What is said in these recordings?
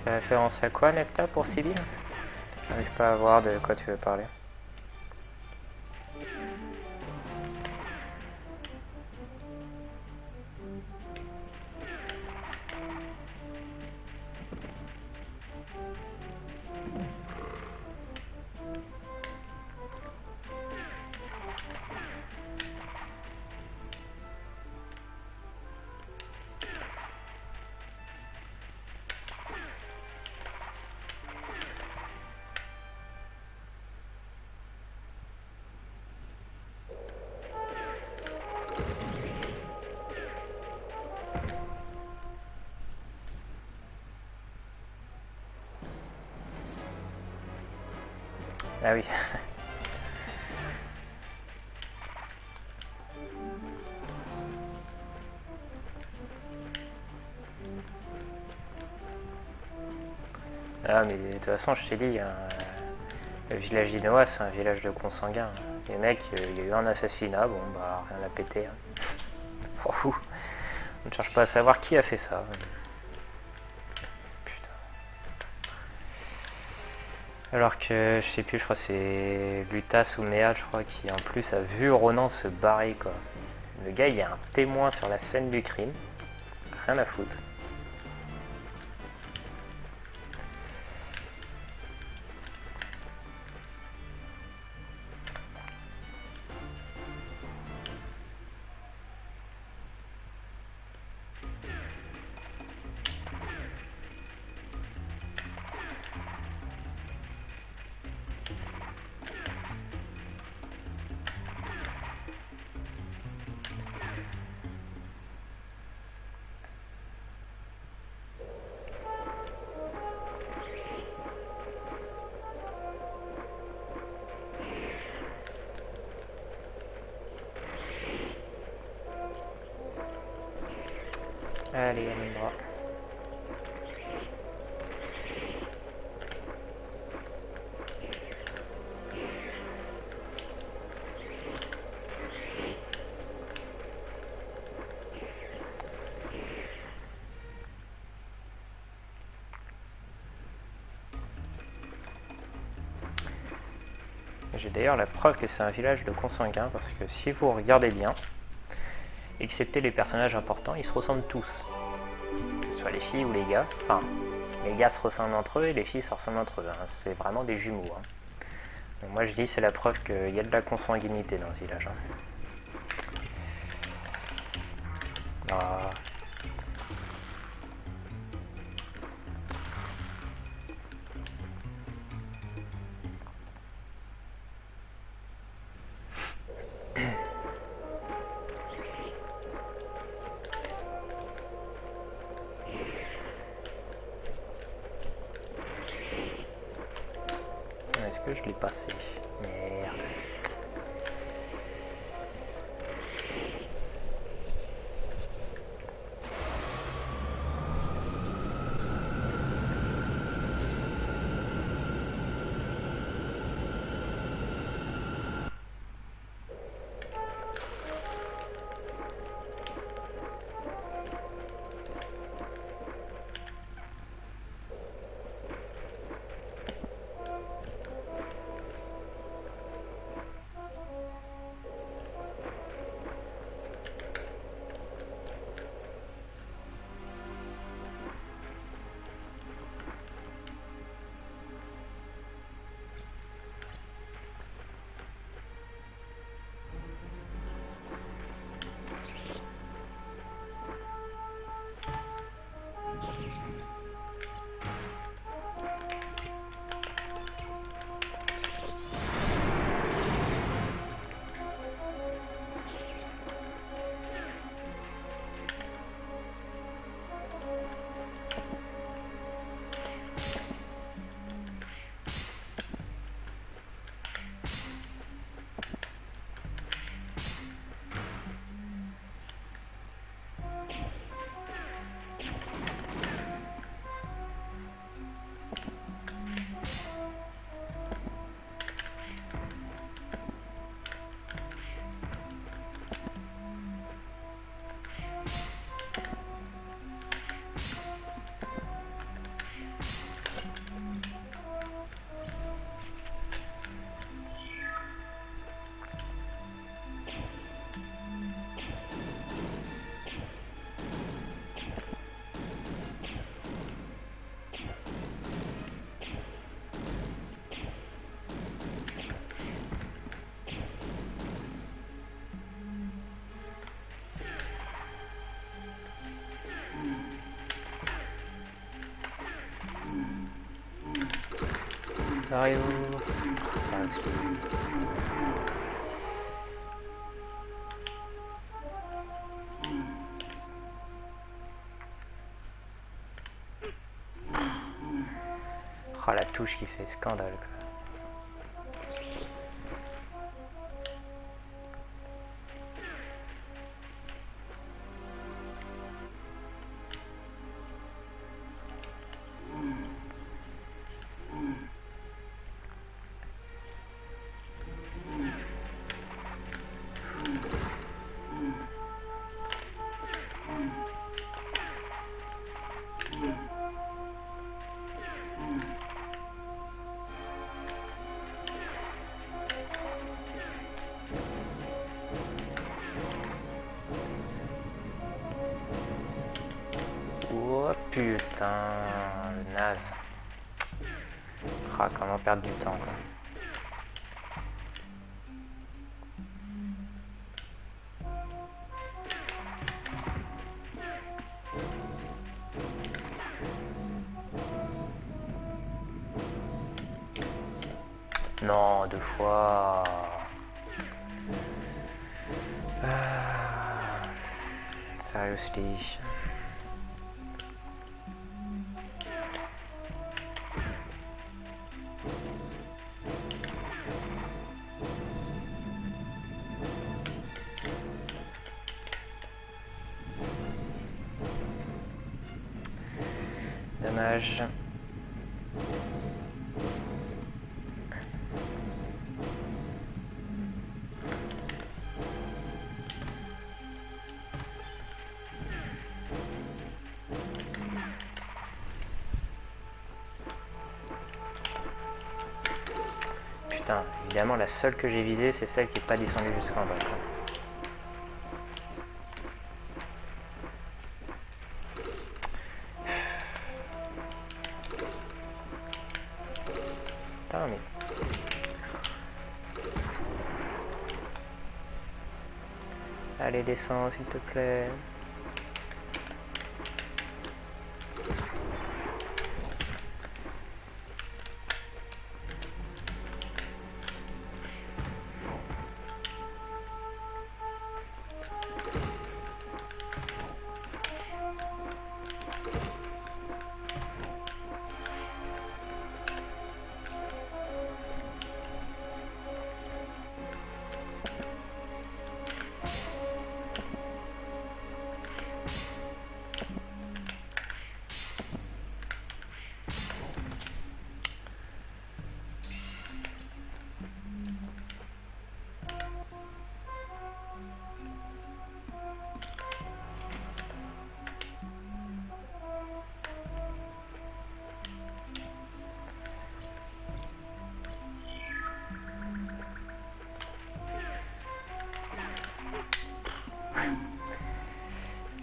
fait référence à quoi, Nepta, pour Sibyl? J'arrive pas à voir de quoi tu veux parler. Ah oui. Ah mais de toute façon je t'ai dit, hein, le village d'Inoa c'est un village de consanguins. Les mecs, il y a eu un assassinat, bon bah rien à péter. Hein. On s'en fout. On ne cherche pas à savoir qui a fait ça. Putain. Alors que je sais plus, je crois que c'est Lutas ou Méa, je crois, qui en plus a vu Ronan se barrer quoi. Le gars il y a un témoin sur la scène du crime. Rien à foutre. Allez, Amindra. J'ai d'ailleurs la preuve que c'est un village de consanguins parce que si vous regardez bien, excepté les personnages importants, ils se ressemblent tous. Que ce soit les filles ou les gars. Enfin, les gars se ressemblent entre eux et les filles se ressemblent entre eux. Hein. C'est vraiment des jumeaux. Hein. Donc moi je dis c'est la preuve qu'il y a de la consanguinité dans ce village. Hein. Ah. Est-ce que je l'ai passé? Merde. Barrez-vous. Oh, ça reste... Oh, la touche qui fait scandale, quoi. Oh putain, le naze. Ah, comment perdre du temps, quoi. Non, 2 fois. Seriously. Dommage. Putain, évidemment la seule que j'ai visée c'est celle qui n'est pas descendue jusqu'en bas. Putain mais... Allez descends s'il te plaît.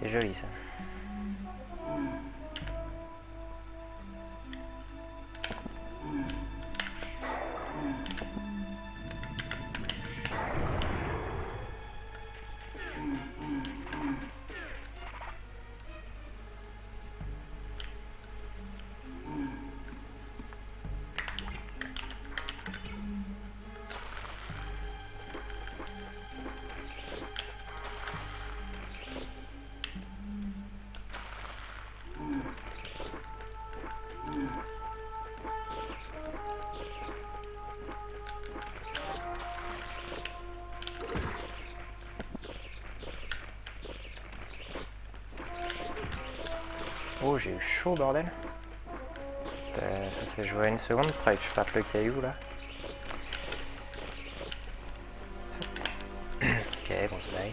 C'est joli ça. Oh, j'ai eu chaud, bordel. Ça s'est joué à une seconde près que je parte le caillou là. Ok, bon soleil.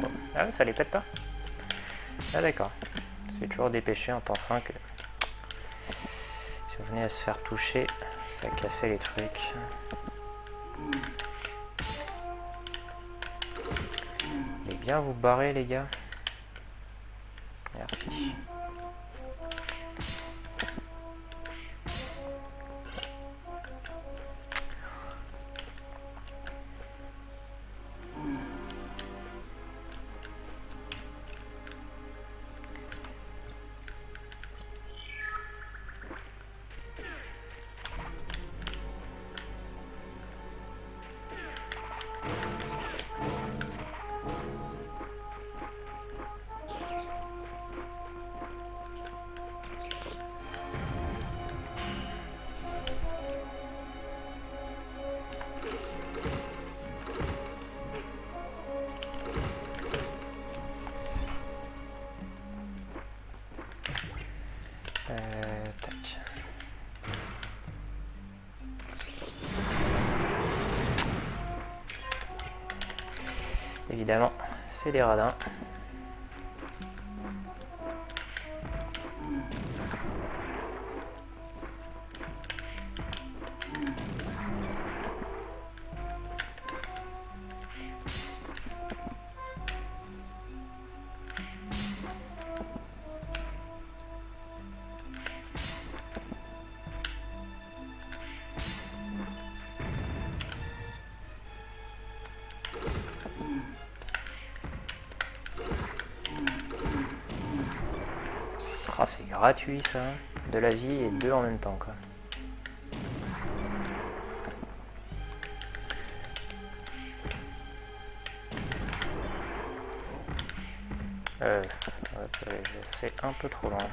Oh. Ah, ça les pète pas? Ah d'accord. C'est toujours dépêché en pensant que si on venait à se faire toucher, ça cassait les trucs. Vous allez bien vous barrer les gars. Merci. Tac. Évidemment, c'est des radins. Oh, c'est gratuit ça. De la vie et deux en même temps quoi. C'est un peu trop loin.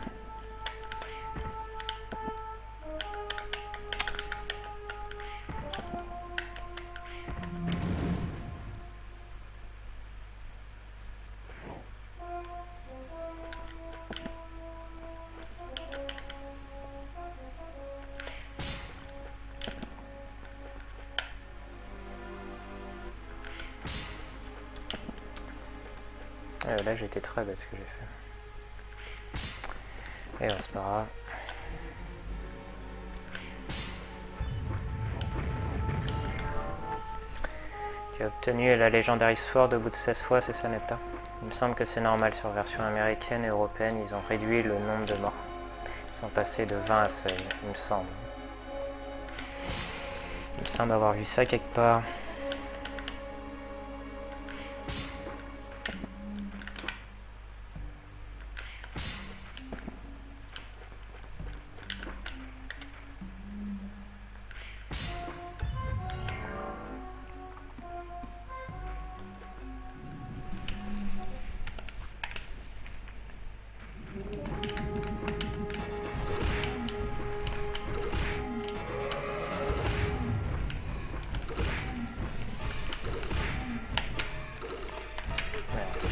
Là j'ai été très bête ce que j'ai fait. Et c'est pas grave. Tu as obtenu la Legendary Sword au bout de 16 fois, c'est ça Nepta? Il me semble que c'est normal sur version américaine et européenne, ils ont réduit le nombre de morts. Ils sont passés de 20 à 16, il me semble. Il me semble avoir vu ça quelque part. Merci.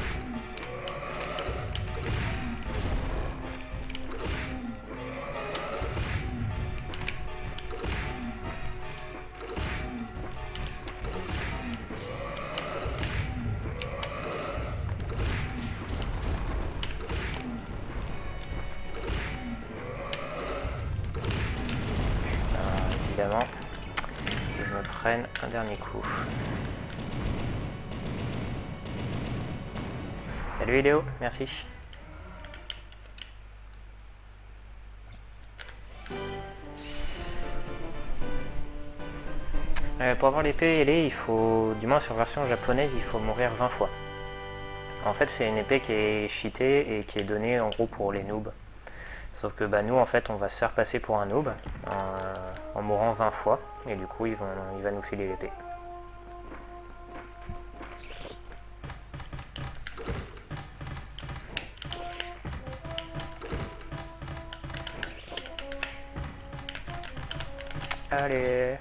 Évidemment, que je me prenne un dernier coup. Salut Idéo, merci. Pour avoir l'épée ailée, il faut, du moins sur version japonaise, il faut mourir 20 fois. En fait, c'est une épée qui est cheatée et qui est donnée en gros pour les noobs. Sauf que nous, en fait, on va se faire passer pour un noob en mourant 20 fois. Et du coup, il va nous filer l'épée. Allez.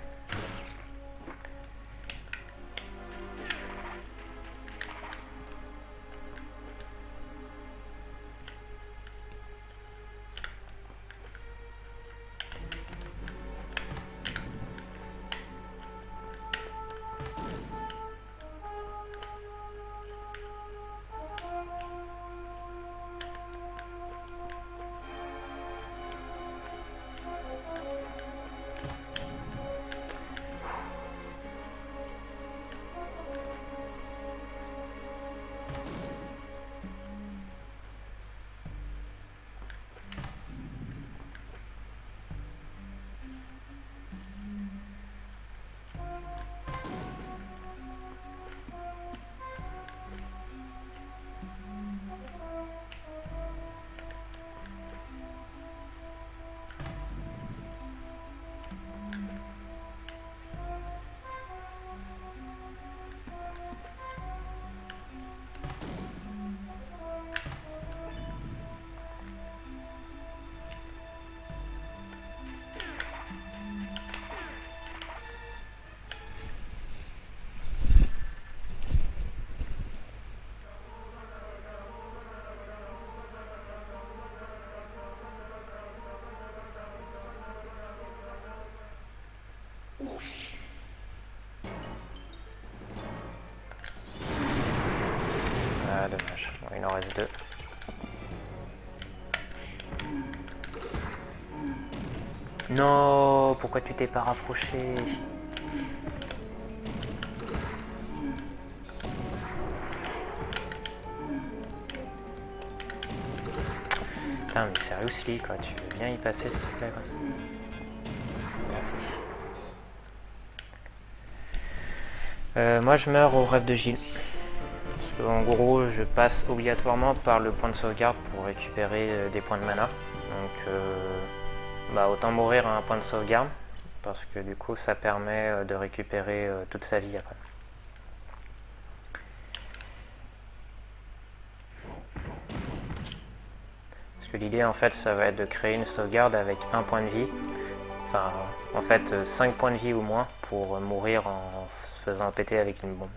Ah, dommage. Bon, il en reste 2. Non, pourquoi tu t'es pas rapproché? Putain, mais seriously, quoi, tu veux bien y passer, s'il te plaît, quoi. Merci. Moi, je meurs au rêve de Gilles. Parce qu'en gros, je passe obligatoirement par le point de sauvegarde pour récupérer des points de mana. Donc, bah, autant mourir à un point de sauvegarde, parce que du coup, ça permet de récupérer toute sa vie après. Parce que l'idée, en fait, ça va être de créer une sauvegarde avec un point de vie. Enfin, en fait, 5 points de vie ou moins pour mourir en se faisant péter avec une bombe.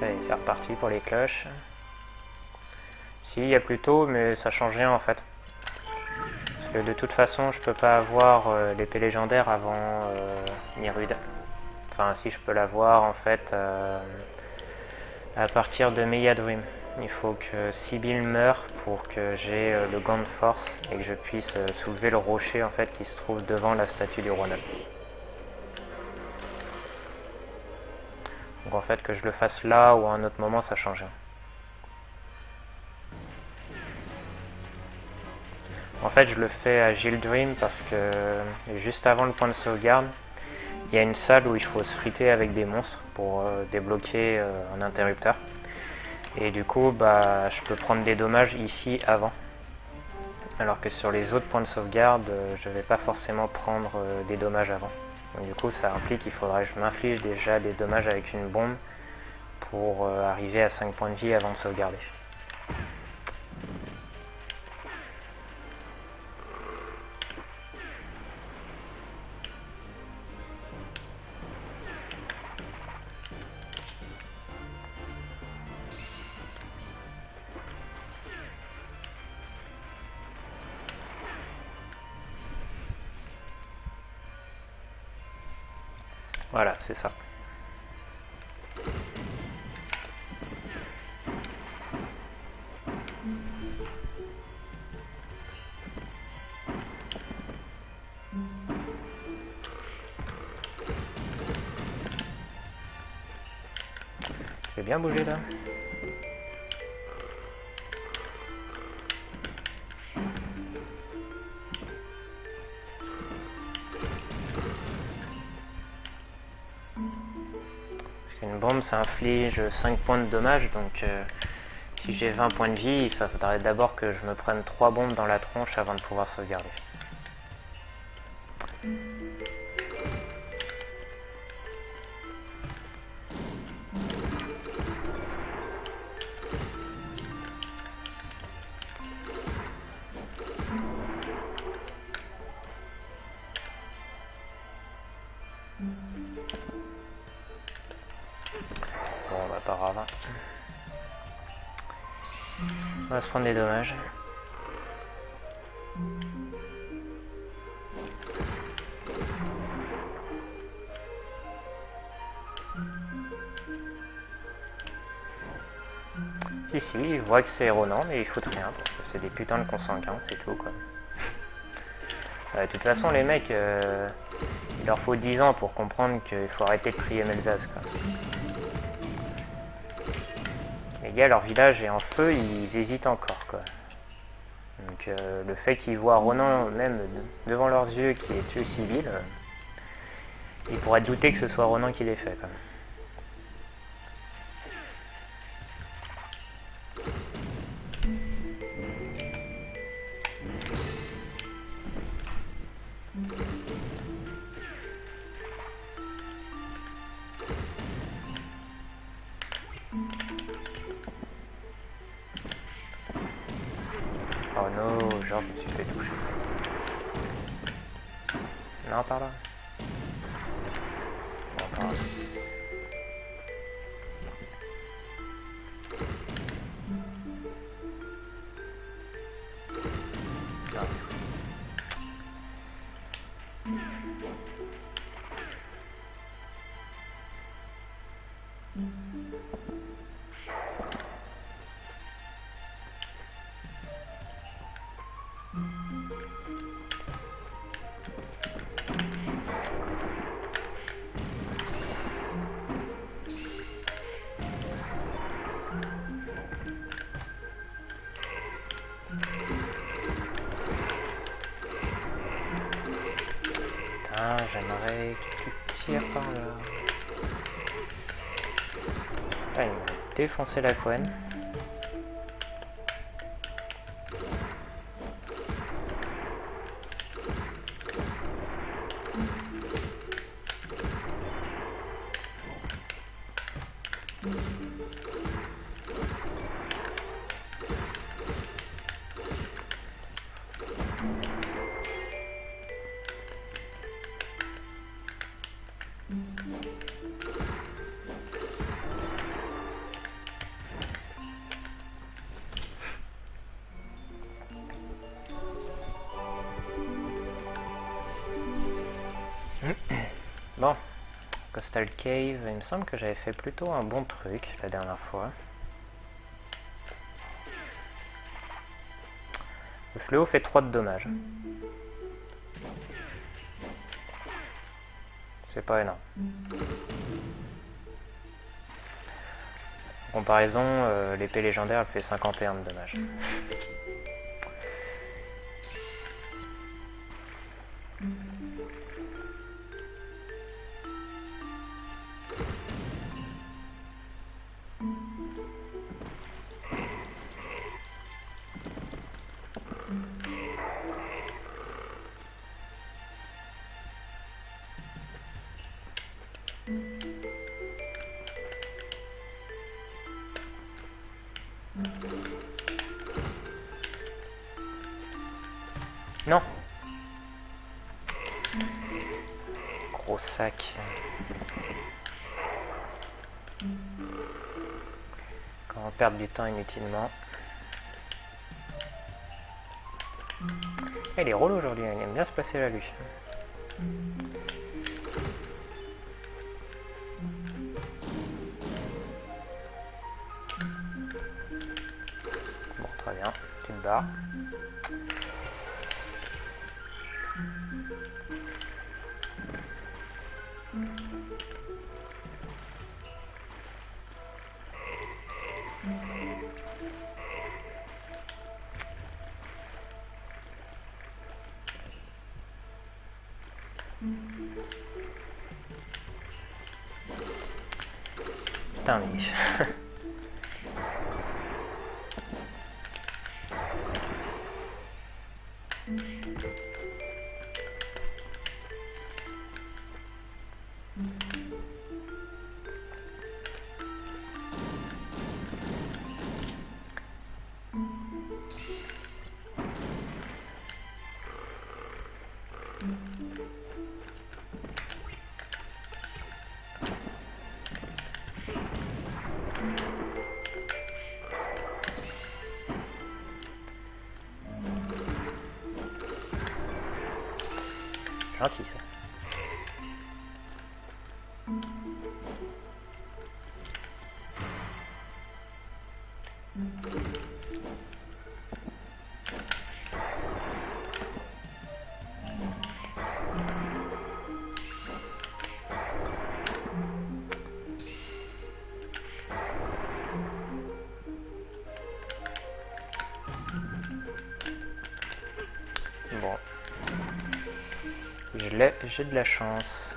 Ça y est, c'est reparti pour les cloches. Si, il y a plus tôt, mais ça change rien en fait. Parce que de toute façon, je peux pas avoir l'épée légendaire avant Nirud. Enfin, si, je peux l'avoir en fait à partir de Meyadrim. Il faut que Sibyl meure pour que j'ai le gant de force et que je puisse soulever le rocher en fait qui se trouve devant la statue du roi. Donc en fait, que je le fasse là ou à un autre moment, ça change rien. En fait, je le fais à Gildrim parce que juste avant le point de sauvegarde, il y a une salle où il faut se friter avec des monstres pour débloquer un interrupteur. Et du coup, bah, je peux prendre des dommages ici avant. Alors que sur les autres points de sauvegarde, je ne vais pas forcément prendre des dommages avant. Donc du coup, ça implique qu'il faudrait que je m'inflige déjà des dommages avec une bombe pour arriver à 5 points de vie avant de sauvegarder. Voilà, c'est ça. Je vais bien bouger là. Une bombe, ça inflige 5 points de dommage, donc si j'ai 20 points de vie, il faudrait d'abord que je me prenne 3 bombes dans la tronche avant de pouvoir sauvegarder. Bon, bah pas grave. On va se prendre des dommages. Ici, ils voient que c'est Ronan, mais ils foutent rien, parce que c'est des putains de consanguins, c'est tout quoi. De toute façon, les mecs, il leur faut 10 ans pour comprendre qu'il faut arrêter de prier Melzaz quoi. Les gars, leur village est en feu, ils hésitent encore quoi. Donc le fait qu'ils voient Ronan même devant leurs yeux qui est tué civil, ils pourraient douter que ce soit Ronan qui l'ait fait quoi. Oh non, genre je me suis fait toucher. Non, par là. Non, par là. J'aimerais que tu tires par là. Ah, il m'a défoncé la couenne. Bon, Coastal Cave, il me semble que j'avais fait plutôt un bon truc la dernière fois. Le fléau fait 3 de dommages. C'est pas énorme. En comparaison, l'épée légendaire elle fait 51 de dommages. Non. Gros sac. Comment perdre du temps inutilement. Il est relou aujourd'hui, il aime bien se placer là lui. Bon, très bien, tu te barres. Putain mais... Gentil ça. Bon. J'ai de la chance.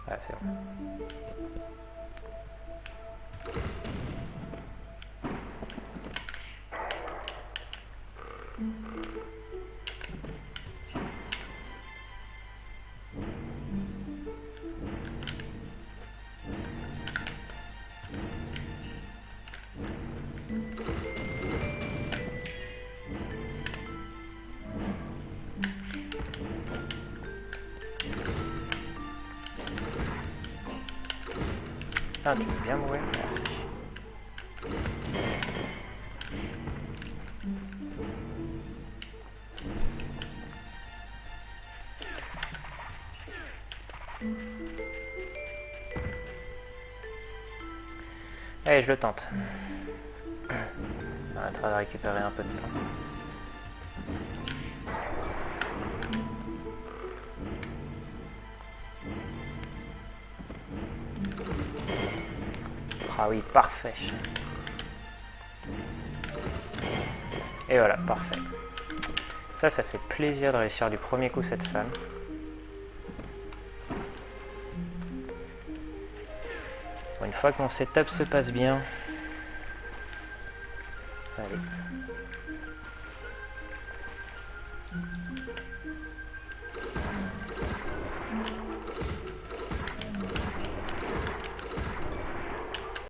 Ah, c'est bon. Ah, tu veux bien mourir? Merci. Allez, je le tente. Ça permettra de récupérer un peu de temps. Ah oui, parfait. Et voilà, parfait. Ça fait plaisir de réussir du premier coup cette salle. Bon, une fois que mon setup se passe bien... Allez.